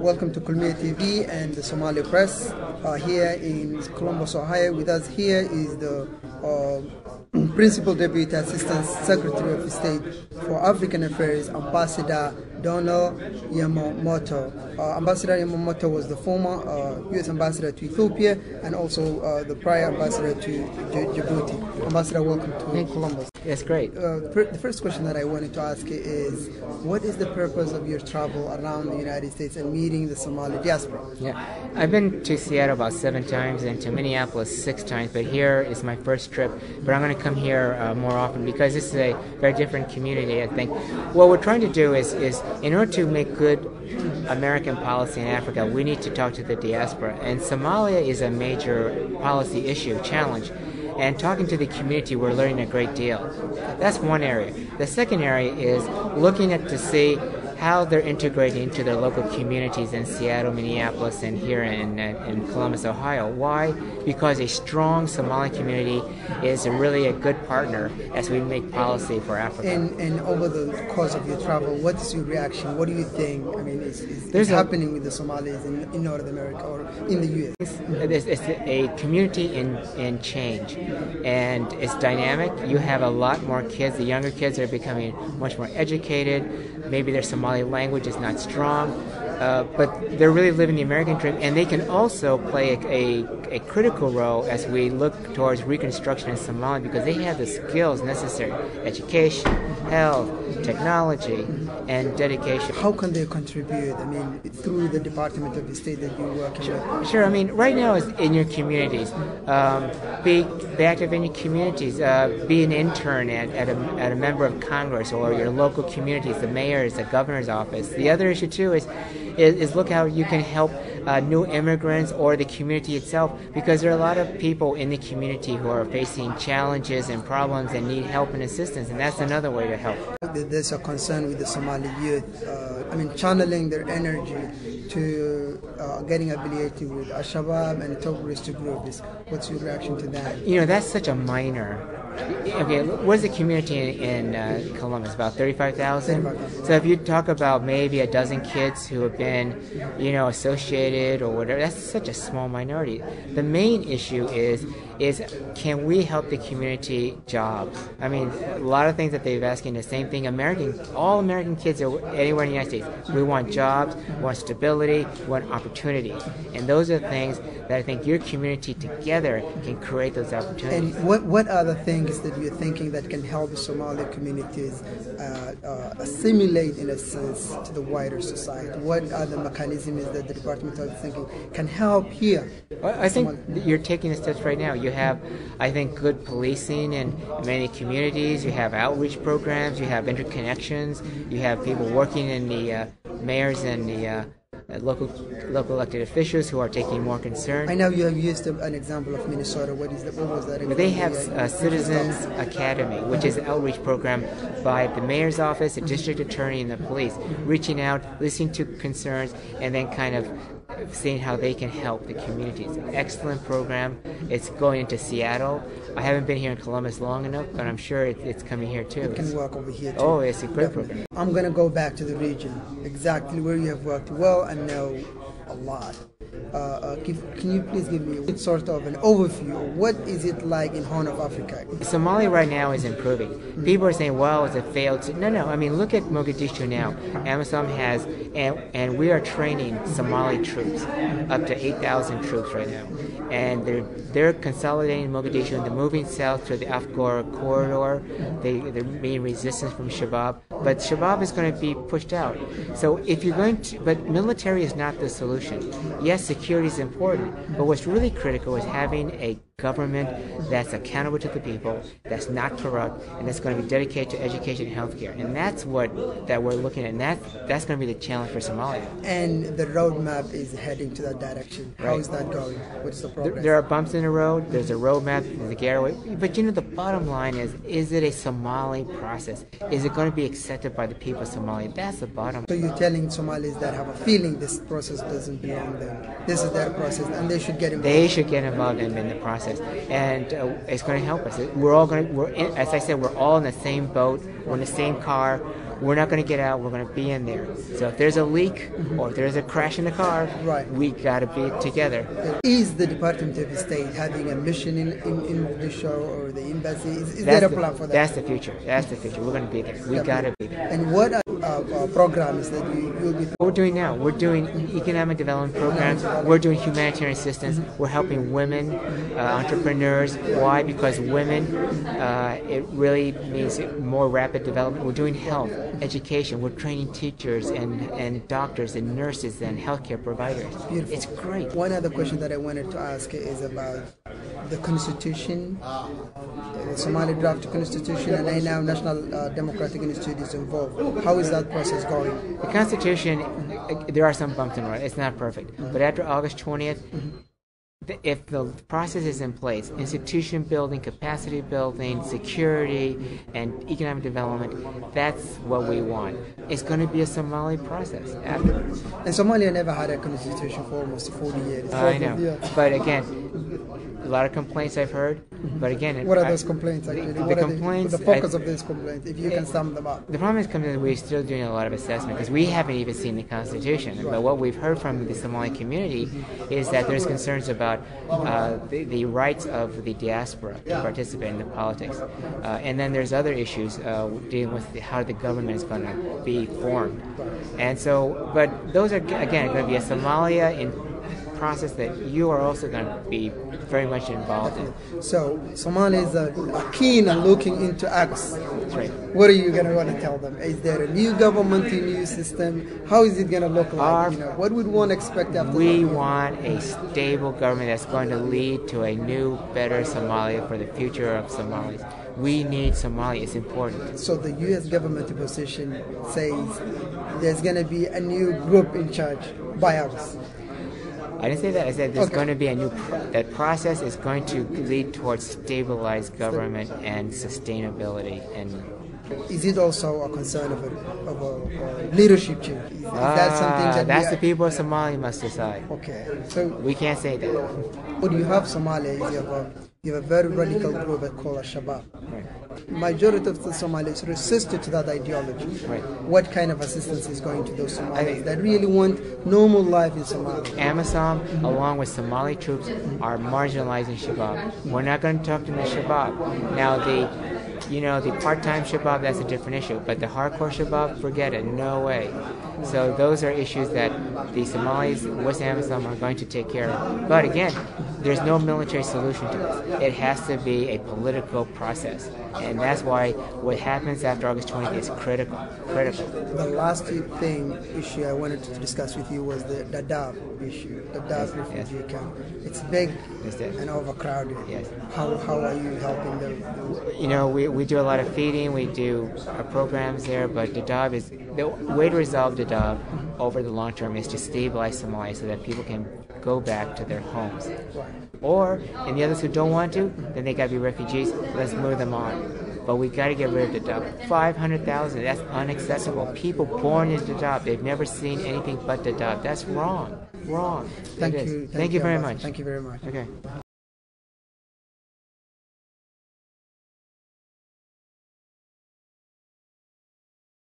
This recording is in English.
Welcome to Kulmiya TV and the Somali Press here in Columbus, Ohio. With us here is the Principal Deputy Assistant Secretary of State for African Affairs, Ambassador Donald Yamamoto. Ambassador Yamamoto was the former U.S. Ambassador to Ethiopia and also the prior Ambassador to Djibouti. Ambassador, welcome to Columbus. Yes, great. The first question that I wanted to ask is, what is the purpose of your travel around the United States and meeting the Somali diaspora? Yeah, I've been to Seattle about 7 times and to Minneapolis 6 times, but here is my first trip. But I'm going to come here more often because this is a very different community, I think. What we're trying to do is in order to make good American policy in Africa, we need to talk to the diaspora. And Somalia is a major policy issue, challenge. And talking to the community, we're learning a great deal. That's one area. The second area is looking at to see how they're integrating into their local communities in Seattle, Minneapolis, and here in Columbus, Ohio. Why? Because a strong Somali community is really a good partner as we make policy for Africa. And over the course of your travel, what is your reaction? What do you think? I mean, is happening with the Somalis in North America or in the U.S.? It's a community in change, and it's dynamic. You have a lot more kids. The younger kids are becoming much more educated. Maybe their Somali language is not strong, but they're really living the American dream, and they can also play a critical role as we look towards reconstruction in Somalia because they have the skills necessary: education, health, technology, and dedication. How can they contribute? I mean, through the Department of State that you work with? Sure. I mean, right now is in your communities. Be active in your communities. Be an intern at a member of Congress or your local communities, the mayor's, the governor's office. The other issue too is look how you can help new immigrants or the community itself, because there are a lot of people in the community who are facing challenges and problems and need help and assistance, and that's another way to help. There's a concern with the Somali youth, channeling their energy to getting affiliated with Al-Shabaab and terrorist groups. What's your reaction to that? You know, that's such a minor. Okay, what's the community in Columbus? About 35,000? So if you talk about maybe a dozen kids who have been, associated or whatever, that's such a small minority. The main issue is can we help the community jobs? I mean, a lot of things that they've asking the same thing. All American kids are anywhere in the United States. We want jobs, we want stability, we want opportunity. And those are the things that I think your community together can create those opportunities. And what are the things that you're thinking that can help Somali communities assimilate, in a sense, to the wider society? What are the mechanisms that the Department of Thinking can help here? Well, I think you're taking the steps right now. You have, I think, good policing in many communities. You have outreach programs. You have interconnections. You have people working in the mayors and the local elected officials who are taking more concern. I know you have used an example of Minnesota. What was that example? They have Citizens Academy, which is an outreach program by the mayor's office, the district attorney, and the police, reaching out, listening to concerns, and then kind of seeing how they can help the community. It's an excellent program. It's going into Seattle. I haven't been here in Columbus long enough, but I'm sure it's coming here too. It can work over here too. Oh, it's a great program. I'm going to go back to the region, exactly where you have worked well and know a lot. Can you please give me sort of an overview of what is it like in Horn of Africa? Somalia right now is improving. People are saying, well, it's a failed... No. I mean, look at Mogadishu now. AMISOM has... And we are training Somali troops, up to 8,000 troops right now. And they're consolidating Mogadishu and they're moving south to the Afghar corridor. They're meeting resistance from Shabab. But Shabab is going to be pushed out. So if you're going to... But military is not the solution. Yes, security is important, but what's really critical is having a government that's accountable to the people, that's not corrupt, and that's going to be dedicated to education and healthcare. And that's what we're looking at, and that's going to be the challenge for Somalia. And the roadmap is heading to that direction. How is that going? What's the progress? There are bumps in the road. There's a roadmap, there's a getaway. But the bottom line is it a Somali process? Is it going to be accepted by the people of Somalia? That's the bottom. So you're telling Somalis that have a feeling this process doesn't belong them. This is their process, and they should get involved. They should get involved in the process. And it's going to help us. As I said, we're all in the same boat. We're in the same car. we're not going to get out. We're going to be in there. So if there's a leak or if there's a crash in the car, we got to be together. Is the Department of State having a mission in Mogadishu or the embassy? Is there a plan for that? That's the future. That's the future. We're going to be there. We got to be there. And what programs that you will be? What we're doing now, we're doing economic development programs. We're doing humanitarian assistance. We're helping women, entrepreneurs. Why? Because women, it really means more rapid development. We're doing health, education. We're training teachers and doctors and nurses and healthcare providers. Beautiful. It's great. One other question that I wanted to ask is about the constitution, the Somali draft constitution, and right now National Democratic Institute is involved. How is that process going? The constitution, there are some bumps in the road. It's not perfect. But after August 20th, if the process is in place, institution building, capacity building, security, and economic development, that's what we want. It's going to be a Somali process afterwards. And Somalia never had a constitution for almost 40 years. I know. But again, a lot of complaints I've heard. But again, what are those complaints actually? The complaints. The focus of these complaints, if you can sum them up. The problem is coming that we're still doing a lot of assessment because we haven't even seen the constitution. Right. But what we've heard from the Somali community is that there's concerns about the rights of the diaspora to participate in the politics, and then there's other issues dealing with how the government is going to be formed. And so, but those are again going to be a Somalia in process that you are also going to be very much involved in. So Somalis are keen on looking into August. That's right. What are you going to want to tell them? Is there a new government, a new system? How is it going to look like? What would one expect after We want a stable government that's going to lead to a new, better Somalia for the future of Somalis. We need Somalia. It's important. So the U.S. government position says there's going to be a new group in charge by August. I didn't say that. I said there's going to be a new that process is going to lead towards stabilized government and sustainability. And is it also a concern of a leadership change? Is that something that the people of Somalia must decide? Okay, so we can't say that. What you have Somalia is you have a very radical group called Al-Shabaab. Right. Majority of the Somalis resisted to that ideology. Right. What kind of assistance is going to those Somalis that really want normal life in Somalia? AMISOM, along with Somali troops, are marginalizing Shabaab. We're not going to talk to the Shabaab. Now, the part-time Shabaab, that's a different issue. But the hardcore Shabaab, forget it, no way. So those are issues that the Somalis with AMISOM are going to take care of. But again, there's no military solution to this. It has to be a political process. And that's why what happens after August 20th is critical. The last issue I wanted to discuss with you was the Dadaab issue, the Dadaab refugee camp. It's big and overcrowded. Yes. How are you helping them? We do a lot of feeding, we do programs there, but Dadaab is, the way to resolve Dadaab over the long term is to stabilize Somalia so that people can go back to their homes. Or, and the others who don't want to, then they got to be refugees, let's move them on. But we got to get rid of Dadaab. 500,000, that's unacceptable. People born in Dadaab, they've never seen anything but Dadaab. That's wrong. Wrong. Thank you. Thank you very much. Thank you very much. Okay.